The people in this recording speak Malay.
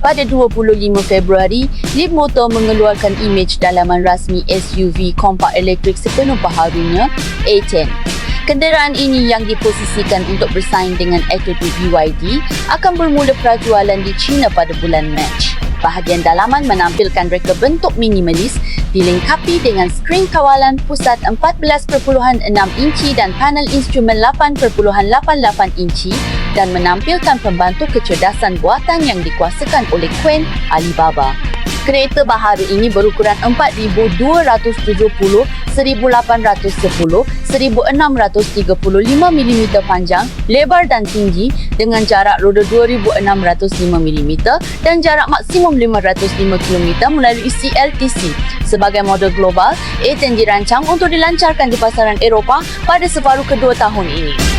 Pada 25 Februari, Leapmotor mengeluarkan imej dalaman rasmi SUV kompak elektrik sepenuh baharunya A10. Kenderaan ini yang diposisikan untuk bersaing dengan Attitude BYD akan bermula prajualan di China pada bulan Mac. Bahagian dalaman menampilkan reka bentuk minimalis dilengkapi dengan skrin kawalan pusat 14.6 inci dan panel instrumen 8.88 inci dan menampilkan pembantu kecerdasan buatan yang dikuasakan oleh Quen Alibaba. Kereta baharu ini berukuran 4,270, 1,810, 1,635mm panjang, lebar dan tinggi dengan jarak roda 2,605mm dan jarak maksimum 505km melalui CLTC. Sebagai model global, A10 dirancang untuk dilancarkan di pasaran Eropah pada separuh kedua tahun ini.